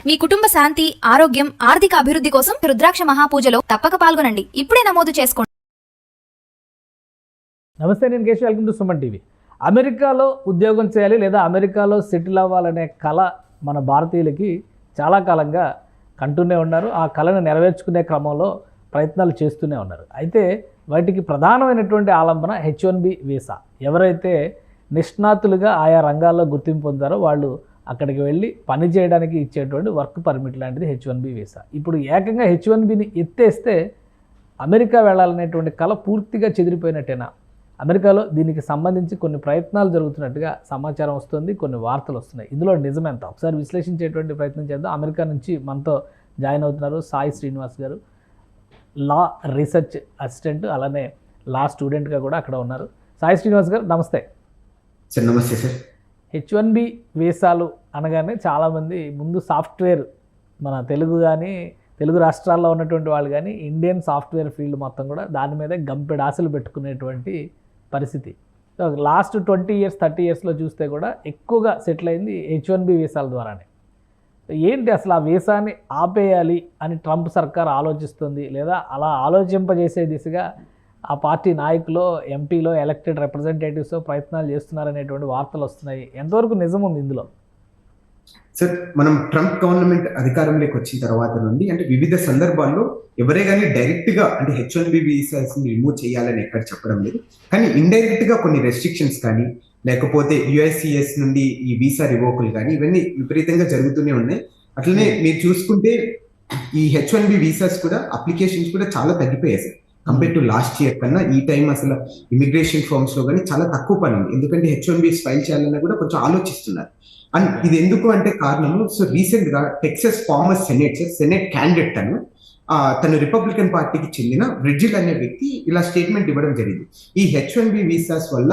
మీ కుటుంబ శాంతి, ఆరోగ్యం, ఆర్థిక అభివృద్ధి కోసం రుద్రాక్ష మహాపూజలో తప్పక పాల్గొనండి. ఇప్పుడే నమోదు చేసుకోండి. నమస్తే, నేను Keshav. Welcome to Suman TV. అమెరికాలో ఉద్యోగం చేయాలి లేదా అమెరికాలో సెటిల్ అవ్వాలనే కళ మన భారతీయులకి చాలా కాలంగా కంటూనే ఉన్నారు. ఆ కళను నెరవేర్చుకునే క్రమంలో ప్రయత్నాలు చేస్తూనే ఉన్నారు. అయితే వాటికి ప్రధానమైనటువంటి ఆలంబన H1B వీసా. ఎవరైతే నిష్ణాతులుగా ఆయా రంగాల్లో గుర్తింపు పొందారో వాళ్ళు అక్కడికి వెళ్ళి పని చేయడానికి ఇచ్చేటువంటి వర్క్ పర్మిట్ లాంటిది H1B వీసా. ఇప్పుడు ఏకంగా H1Bని ఎత్తేస్తే అమెరికా వెళ్ళాలనేటువంటి కళ పూర్తిగా చెదిరిపోయినట్టేనా? అమెరికాలో దీనికి సంబంధించి కొన్ని ప్రయత్నాలు జరుగుతున్నట్టుగా సమాచారం వస్తుంది, కొన్ని వార్తలు వస్తున్నాయి. ఇందులో నిజమెంత ఒకసారి విశ్లేషించేటువంటి ప్రయత్నం చేద్దాం. అమెరికా నుంచి మనతో జాయిన్ అవుతున్నారు సాయి శ్రీనివాస్ గారు, లా రీసెర్చ్ అసిస్టెంట్, అలానే లా స్టూడెంట్గా కూడా అక్కడ ఉన్నారు. సాయి శ్రీనివాస్ గారు నమస్తే. సార్ నమస్తే సార్. H1B వీసాలు అనగానే చాలామంది ముందు సాఫ్ట్వేర్, మన తెలుగు రాష్ట్రాల్లో ఉన్నటువంటి వాళ్ళు కానీ ఇండియన్ సాఫ్ట్వేర్ ఫీల్డ్ మొత్తం కూడా దాని మీదే గంపెడు ఆశలు పెట్టుకునేటువంటి పరిస్థితి. సో లాస్ట్ 20 years 30 yearsలో చూస్తే కూడా ఎక్కువగా సెటిల్ అయింది H1B వీసాల ద్వారానే. ఏంటి అసలు ఆ వీసాని ఆపేయాలి అని ట్రంప్ సర్కార్ ఆలోచిస్తుంది, లేదా అలా ఆలోచింపజేసే దిశగా ఆ పార్టీ నాయకులు, ఎంపీలో, ఎలక్టెడ్ రిప్రజెంటేటివ్స్ ప్రయత్నాలు చేస్తున్నారనేటువంటి వార్తలు వస్తున్నాయి. ఎంతవరకు నిజం ఉంది ఇందులో? సార్, మనం ట్రంప్ గవర్నమెంట్ అధికారంలోకి వచ్చిన తర్వాత నుండి అంటే వివిధ సందర్భాల్లో ఎవరే కానీ డైరెక్ట్గా అంటే H1B వీసాస్ రిమూవ్ చేయాలని ఎక్కడ చెప్పడం లేదు. కానీ ఇండైరెక్ట్గా కొన్ని రెస్ట్రిక్షన్స్ కానీ లేకపోతే USCIS నుండి ఈ వీసా రివోకులు కానీ ఇవన్నీ విపరీతంగా జరుగుతూనే ఉన్నాయి. అట్లనే మీరు చూసుకుంటే ఈ H1B వీసాస్ కూడా అప్లికేషన్స్ కూడా చాలా తగ్గిపోయాయి sir. Compare to last year కన్నా ఈ టైం అసలు ఇమిగ్రేషన్ ఫార్మ్స్ లో కానీ చాలా తక్కువ పని ఉంది. ఎందుకంటే H1B ఫైల్ చేయాలన్నా కూడా కొంచెం ఆలోచిస్తున్నారు. అండ్ ఇది ఎందుకు అంటే కారణము, సో రీసెంట్ గా టెక్సస్ ఫార్మర్ సెనేట్ క్యాండిడేట్ తను రిపబ్లికన్ పార్టీకి చెందిన బ్రిడ్జిల్ అనే వ్యక్తి ఇలా స్టేట్మెంట్ ఇవ్వడం జరిగింది. ఈ H1B వీసాస్ వల్ల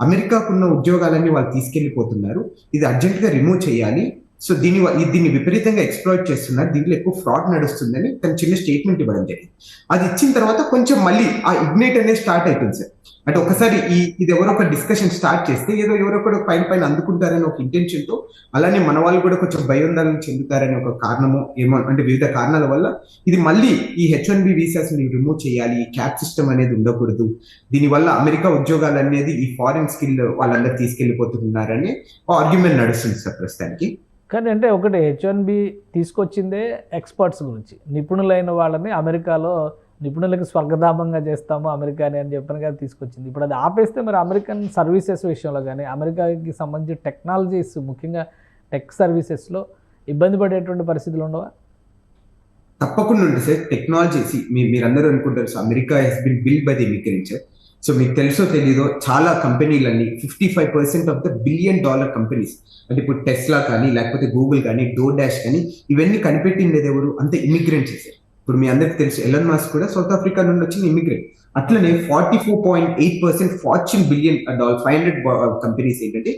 అమెరికాకున్న ఉద్యోగాలన్నీ వాళ్ళు తీసుకెళ్లిపోతున్నారు, ఇది అర్జెంట్ గా రిమూవ్ చేయాలి. సో దీన్ని విపరీతంగా ఎక్స్ప్లాయిట్ చేస్తున్నారు, దీంట్లో ఎక్కువ ఫ్రాడ్ నడుస్తుందని తను చిన్న స్టేట్మెంట్ ఇవ్వడం జరిగింది. అది ఇచ్చిన తర్వాత కొంచెం మళ్ళీ ఆ ఇగ్నైట్ అనేది స్టార్ట్ అయిపోయింది సార్. అంటే ఒకసారి ఇది ఎవరో ఒక డిస్కషన్ స్టార్ట్ చేస్తే ఏదో ఎవరొకరు పైన అందుకుంటారని ఒక ఇంటెన్షన్ తో, అలానే మన వాళ్ళు కూడా కొంచెం భయోందోళన చెందుతారని ఒక కారణము ఏమో, అంటే వివిధ కారణాల వల్ల ఇది మళ్ళీ ఈ H1B వీసాస్ ని రిమూవ్ చేయాలి, ఈ క్యాప్ సిస్టమ్ అనేది ఉండకూడదు, దీనివల్ల అమెరికా ఉద్యోగాలు అనేది ఈ ఫారిన్ స్కిల్ వాళ్ళందరూ తీసుకెళ్లిపోతున్నారని ఆర్గ్యుమెంట్ నడుస్తుంది సార్ ప్రస్తుతానికి. కానీ అంటే ఒకటి, H1B తీసుకొచ్చిందే ఎక్స్పర్ట్స్ గురించి, నిపుణులైన వాళ్ళని అమెరికాలో నిపుణులకి స్వర్గధామంగా చేస్తాము అమెరికాని అని చెప్పని కదా తీసుకొచ్చింది. ఇప్పుడు అది ఆపేస్తే మరి అమెరికన్ సర్వీసెస్ విషయంలో కానీ అమెరికాకి సంబంధించిన టెక్నాలజీస్, ముఖ్యంగా టెక్ సర్వీసెస్లో ఇబ్బంది పడేటువంటి పరిస్థితులు ఉండవా? తప్పకుండా ఉంది సార్. టెక్నాలజీ మీరందరూ అనుకుంటారు, so America has been build by the immigrants. So మీకు తెలుసో తెలీదో చాలా కంపెనీలన్నీ 55% ఆఫ్ ద $1 billion కంపెనీస్, అంటే ఇప్పుడు టెస్లా కానీ లేకపోతే గూగుల్ కానీ డోర్ డాష్ కానీ ఇవన్నీ కనిపెట్టింది ఎవరు అంటే ఇమిగ్రెంట్స్ సార్. ఇప్పుడు మీ అందరికి తెలుసు ఎలన్ మస్క్ కూడా సౌత్ ఆఫ్రికా నుండి వచ్చిన ఇమిగ్రెంట్. అట్లనే 44.8% ఫార్చ్యూన్ $500 కంపెనీస్ ఏంటంటే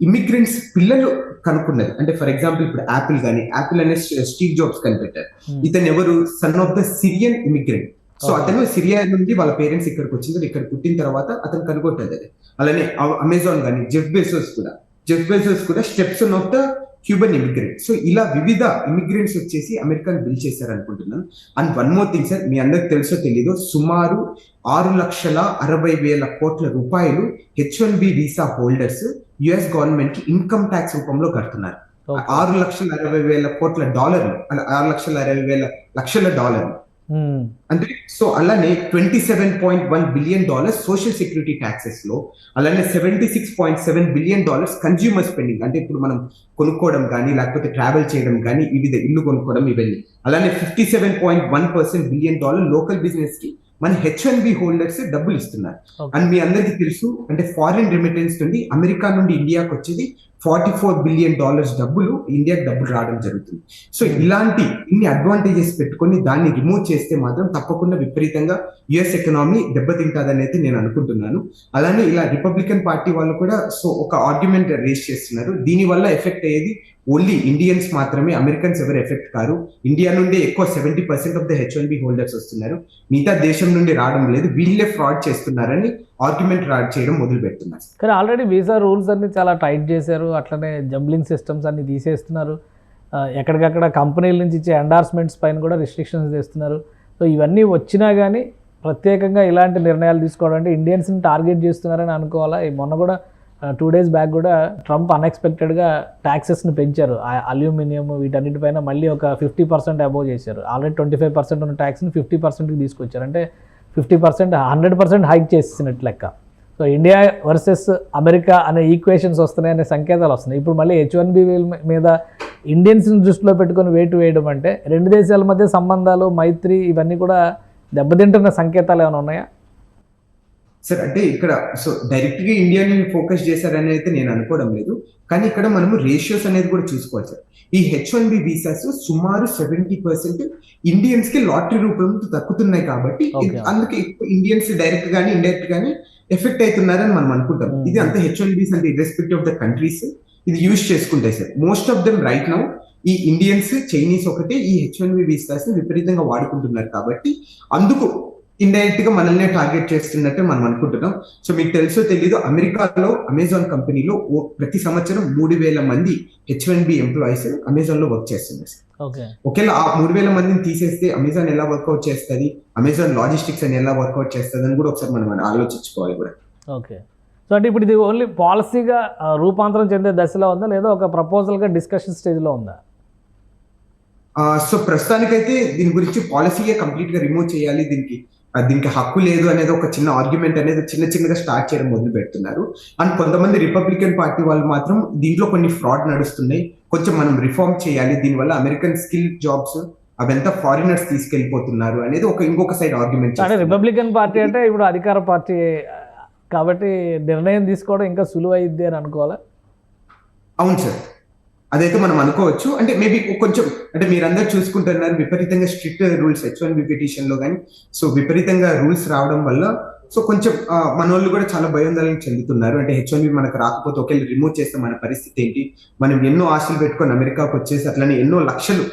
ఇమిగ్రెంట్స్ పిల్లలు కనుక్కున్నది. అంటే ఫర్ ఎగ్జాంపుల్ ఇప్పుడు యాపిల్ అనే స్టీవ్ జాబ్స్ కనిపెట్టారు. ఇతను ఎవరు? Son of the Syrian immigrant. So అతను సిరియా నుండి వాళ్ళ పేరెంట్స్ ఇక్కడికి వచ్చింది, ఇక్కడ పుట్టిన తర్వాత అతను కనుగొట్టేది. అలానే అమెజాన్ కానీ జెఫ్ బెజోస్ కూడా stepson of the Cuban immigrant. So ఇలా వివిధ ఇమిగ్రెంట్స్ వచ్చేసి అమెరికాను బిల్డ్ చేశారు అనుకుంటున్నాను. And one more thing sir, మీ అందరికి తెలుసో తెలీదో, సుమారు 6,60,000 కోట్ల రూపాయలు H1B visa holders US government కి ఇన్కమ్ ట్యాక్స్ రూపంలో కడుతున్నారు. 6,60,000 కోట్ల డాలర్లు, 6,60,000 డాలర్లు అంటే. సో అలానే $27.1 billion సోషల్ సెక్యూరిటీ ట్యాక్సెస్ లో, అలానే $76.7 billion కన్జ్యూమర్ స్పెండింగ్, అంటే ఇప్పుడు మనం కొనుక్కోవడం కానీ లేకపోతే ట్రావెల్ చేయడం కానీ వివిధ ఇల్లు కొనుక్కోవడం ఇవన్నీ. అలానే $57.1 billion లోకల్ బిజినెస్ కి మన H1B హోల్డర్స్ డబ్బులు ఇస్తున్నారు. అండ్ మీ అందరికీ తెలుసు, అంటే ఫారిన్ రెమిటెన్స్ నుండి అమెరికా నుండి ఇండియాకి వచ్చేది $44 billion డబ్బులు ఇండియాకి డబ్బులు రావడం జరుగుతుంది. సో ఇన్ని అడ్వాంటేజెస్ పెట్టుకొని దాన్ని రిమూవ్ చేస్తే మాత్రం తప్పకుండా విపరీతంగా US ఎకనామీ దెబ్బతింటాదని అయితే నేను అనుకుంటున్నాను. అలానే ఇలా రిపబ్లికన్ పార్టీ వాళ్ళు కూడా సో ఒక ఆర్గ్యుమెంట్ రేస్ చేస్తున్నారు, దీని వల్ల ఎఫెక్ట్ అయ్యేది ఓన్లీ ఇండియన్స్ మాత్రమే, అమెరికన్స్ ఎవరు ఎఫెక్ట్ కారు. ఇండియా నుండి ఎక్కువ 70% ఆఫ్ ద H1B హోల్డర్స్ వస్తున్నారు, మిగతా దేశం నుండి రావడం లేదు, వీళ్ళే ఫ్రాడ్ చేస్తున్నారని ఆర్గ్యుమెంట్ చేయడం మొదలు పెడుతున్నారు. కానీ ఆల్రెడీ వీసా రూల్స్ అన్ని చాలా టైట్ చేశారు, అట్లనే జంబ్లింగ్ సిస్టమ్స్ అన్ని తీసేస్తున్నారు. ఎక్కడికక్కడ కంపెనీల నుంచి ఇచ్చే ఎండార్స్మెంట్స్ పైన కూడా రిస్ట్రిక్షన్స్ చేస్తున్నారు. సో ఇవన్నీ వచ్చినా కానీ ప్రత్యేకంగా ఇలాంటి నిర్ణయాలు తీసుకోవడం అంటే ఇండియన్స్ని టార్గెట్ చేస్తున్నారని అనుకోవాలా. మొన్న కూడా 2 days బ్యాక్ కూడా ట్రంప్ అన్ఎక్స్పెక్టెడ్గా ట్యాక్సెస్ని పెంచారు. అల్యూమినియం వీటన్నిటిపైన మళ్ళీ ఒక 50% అబోవ్ చేశారు. ఆల్రెడీ 25% ఉన్న ట్యాక్స్ని 50%కి తీసుకొచ్చారు. అంటే 50% 100% హైక్ చేసినట్టు లెక్క. సో ఇండియా వర్సెస్ అమెరికా అనే ఈక్వేషన్స్ వస్తున్నాయనే సంకేతాలు వస్తున్నాయి. ఇప్పుడు మళ్ళీ H1B మీద ఇండియన్స్ని దృష్టిలో పెట్టుకొని వేటు వేయడం అంటే 2 దేశాల మధ్య సంబంధాలు, మైత్రి ఇవన్నీ కూడా దెబ్బతింటున్న సంకేతాలు ఏమైనా ఉన్నాయా? సార్ అంటే ఇక్కడ సో డైరెక్ట్ గా ఇండియాని ఫోకస్ చేశారని అయితే నేను అనుకోవడం లేదు. కానీ ఇక్కడ మనము రేషియోస్ అనేది కూడా చూసుకోవాలి సార్. ఈ H1B వీసాస్ సుమారు 70% ఇండియన్స్ కి లాటరీ రూపంలో దక్కుతున్నాయి కాబట్టి అందుకే ఇండియన్స్ డైరెక్ట్ గానీ ఇండైరెక్ట్ గానీ ఎఫెక్ట్ అవుతున్నారని మనం అనుకుంటాం. ఇది అంతా H1Bs అంటే ఇర్రెస్పెక్టివ్ ఆఫ్ ద కంట్రీస్ ఇది యూజ్ చేసుకుంటాయి sir. Most of them right now ఈ ఇండియన్స్, చైనీస్ ఒకటే ఈ H1B వీసాస్ ని విపరీతంగా వాడుకుంటున్నారు కాబట్టి అందుకు ఇండైరెక్ట్ గా మనల్ని టార్గెట్ చేస్తున్నట్టే మనం అనుకుంటున్నాం. సో మీకు తెలుసో తెలీదు, అమెరికాలో అమెజాన్ కంపెనీలో ప్రతి సంవత్సరం 3,000 మంది H1B ఎంప్లాయీస్ అమెజాన్ లో వర్క్ చేస్తున్నారు. ఒకవేళ ఆ 3,000 మందిని తీసేస్తే అమెజాన్ ఎలా వర్కౌట్ చేస్తుంది, అమెజాన్ లాజిస్టిక్స్ అని ఎలా వర్కౌట్ చేస్తుంది అని కూడా ఒకసారి మనం ఆలోచించుకోవాలి కూడా. ఓకే. సో అంటే ఇప్పుడు ఇది ఓన్లీ పాలసీగా రూపాంతరం చెందే దశలో ఉందా లేదా ఒక ప్రపోజల్గా డిస్కషన్ స్టేజ్లో ఉందా? సో ప్రస్తుతానికైతే దీని గురించి పాలసీగా కంప్లీట్ గా రిమూవ్ చేయాలి, దీనికి హక్కు లేదు అనేది ఒక చిన్న ఆర్గ్యుమెంట్ అనేది చిన్నగా స్టార్ట్ చేయడం మొదలు పెడుతున్నారు. అండ్ కొంతమంది రిపబ్లికన్ పార్టీ వాళ్ళు మాత్రం దీంట్లో కొన్ని ఫ్రాడ్ నడుస్తున్నాయి, కొంచెం మనం రిఫార్మ్ చేయాలి, దీనివల్ల అమెరికన్ స్కిల్ జాబ్స్ అవంతా ఫారినర్స్ తీసుకెళ్లిపోతున్నారు అనేది ఇంకొక సైడ్ ఆర్గ్యుమెంట్. అంటే రిపబ్లికన్ పార్టీ అంటే ఇప్పుడు అధికార పార్టీ కాబట్టి నిర్ణయం తీసుకోవడం ఇంకా సులువు అయ్యిద్ది అని అనుకోవాలా? అవును సార్, అదైతే మనం అనుకోవచ్చు. అంటే మేబీ కొంచెం అంటే మీరందరూ చూసుకుంటున్నారు విపరీతంగా స్ట్రిక్ట్ రూల్స్ H1B పిటిషన్ లో కానీ, సో విపరీతంగా రూల్స్ రావడం వల్ల సో కొంచెం మన వాళ్ళు కూడా చాలా భయోందోళన చెందుతున్నారు. అంటే H1B మనకు రాకపోతే ఒకవేళ రిమూవ్ చేస్తే మన పరిస్థితి ఏంటి, మనం ఎన్నో ఆశలు పెట్టుకొని అమెరికాకు వచ్చేసి అట్లనే ఎన్నో లక్షలు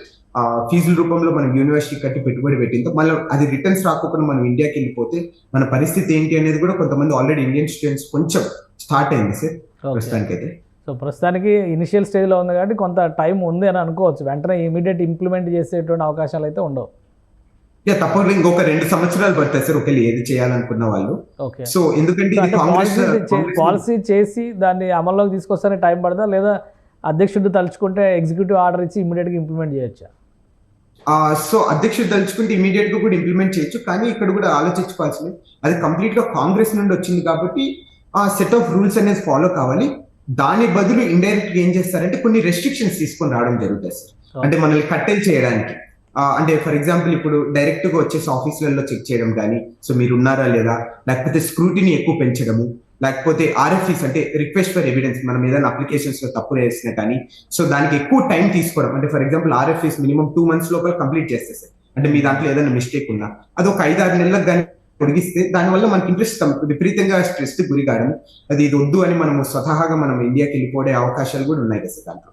ఫీజుల రూపంలో మనం యూనివర్సిటీ కట్టి పెట్టుబడి పెట్టిందో మళ్ళీ అది రిటర్న్స్ రాకపోతే మనం ఇండియాకి వెళ్ళిపోతే మన పరిస్థితి ఏంటి అనేది కూడా కొంతమంది ఆల్రెడీ ఇండియన్ స్టూడెంట్స్ కొంచెం స్టార్ట్ అయింది సార్ ప్రస్తుతానికి అయితే. సో ప్రస్తుతానికి ఇనిషియల్ స్టేజ్లో ఉంది కాబట్టి కొంత టైం ఉంది అని అనుకోవచ్చు. వెంటనే ఇమీడియట్ ఇంప్లిమెంట్ చేసేటువంటి అవకాశాలు అయితే ఉండవు. తప్పకుండా ఇంకొక 2 సంవత్సరాలు పడతాయి సార్ ఒకవేళ ఏది చేయాలనుకున్న వాళ్ళు. ఓకే. సో ఎందుకంటే పాలసీ చేసి దాన్ని అమల్లోకి తీసుకొస్తానే టైం పడదా లేదా అధ్యక్షుడు తలుచుకుంటే ఎగ్జిక్యూటివ్ ఆర్డర్ ఇచ్చి ఇమీడియట్గా ఇంప్లిమెంట్ చేయొచ్చా? సో అధ్యక్షుడు తలుచుకుంటే ఇమీడియట్ గా కూడా ఇంప్లిమెంట్ చేయొచ్చు. కానీ ఇక్కడ కూడా ఆలోచించుకోవాల్సింది అది కంప్లీట్ గా కాంగ్రెస్ నుండి వచ్చింది కాబట్టి ఆ సెట్ ఆఫ్ రూల్స్ అనేది ఫాలో కావాలి. దాని బదులు ఇండైరెక్ట్ గా ఏం చేస్తారంటే కొన్ని రెస్ట్రిక్షన్స్ తీసుకొని రావడం జరుగుతుంది సార్. అంటే మనల్ని కట్టెలు చేయడానికి, అంటే ఫర్ ఎగ్జాంపుల్ ఇప్పుడు డైరెక్ట్ గా వచ్చేసి ఆఫీసులలో చెక్ చేయడం కానీ, సో మీరు ఉన్నారా లేదా, లేకపోతే స్క్రూటినీ ఎక్కువ పెంచడము, లేకపోతే RFEs అంటే రిక్వెస్ట్ ఫర్ ఎవిడెన్స్, మనం ఏదైనా అప్లికేషన్స్ లో తప్పు వేసిన కానీ సో దానికి ఎక్కువ టైం తీసుకోవడం. అంటే for example RFEs minimum 2 months లోపల కంప్లీట్ చేస్తే సార్, అంటే మీ దాంట్లో ఏదైనా మిస్టేక్ ఉన్నా అది ఒక 5-6 నెలలకు కానీ పొడిగిస్తే దానివల్ల మనకి ఇంట్రెస్ట్ విపరీతంగా స్ట్రెస్ గురి కావడం, అది ఇది వద్దు అని మనం స్వతహాగా మనం ఇండియాకి వెళ్ళిపోయే అవకాశాలు కూడా ఉన్నాయి కదా సార్ దాంట్లో.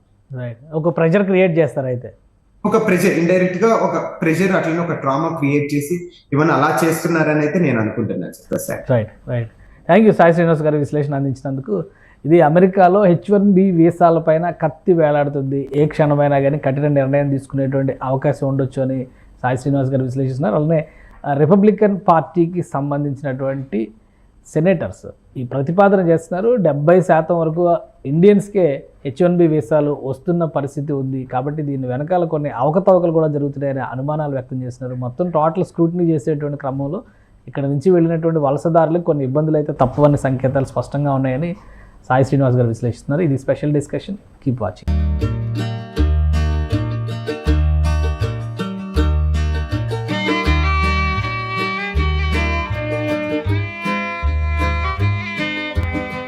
ఒక ప్రెషర్ క్రియేట్ చేస్తారు, అయితే ఒక ప్రెషర్ ఇండైరెక్ట్ గా ఒక ప్రెషర్ అట్లనే ఒక ట్రామా క్రియేట్ చేసి ఇవన్నీ అలా చేస్తున్నారని అయితే నేను అనుకుంటున్నాను sir. Right. Thank you Sai Srinivas గారి విశ్లేషణ అందించినందుకు. ఇది అమెరికాలో H1B వీసాలపైన కత్తి వేలాడుతుంది, ఏ క్షణమైనా కానీ కఠిన నిర్ణయం తీసుకునేటువంటి అవకాశం ఉండొచ్చు అని సాయి శ్రీనివాస్ గారు విశ్లేషిస్తున్నారు. అలానే రిపబ్లికన్ పార్టీకి సంబంధించినటువంటి సెనేటర్స్ ఈ ప్రతిపాదన చేస్తున్నారు. 70% వరకు ఇండియన్స్కే H1B వీసాలు వస్తున్న పరిస్థితి ఉంది కాబట్టి దీని వెనకాల కొన్ని అవకతవకలు కూడా జరుగుతున్నాయనే అనుమానాలు వ్యక్తం చేస్తున్నారు. మొత్తం టోటల్ స్క్రూటినీ చేసేటువంటి క్రమంలో ఇక్కడ నుంచి వెళ్ళినటువంటి వలసదారులకు కొన్ని ఇబ్బందులు అయితే తప్పవని సంకేతాలు స్పష్టంగా ఉన్నాయని సాయి శ్రీనివాస్ గారు విశ్లేషిస్తున్నారు. ఇది స్పెషల్ డిస్కషన్. Keep watching.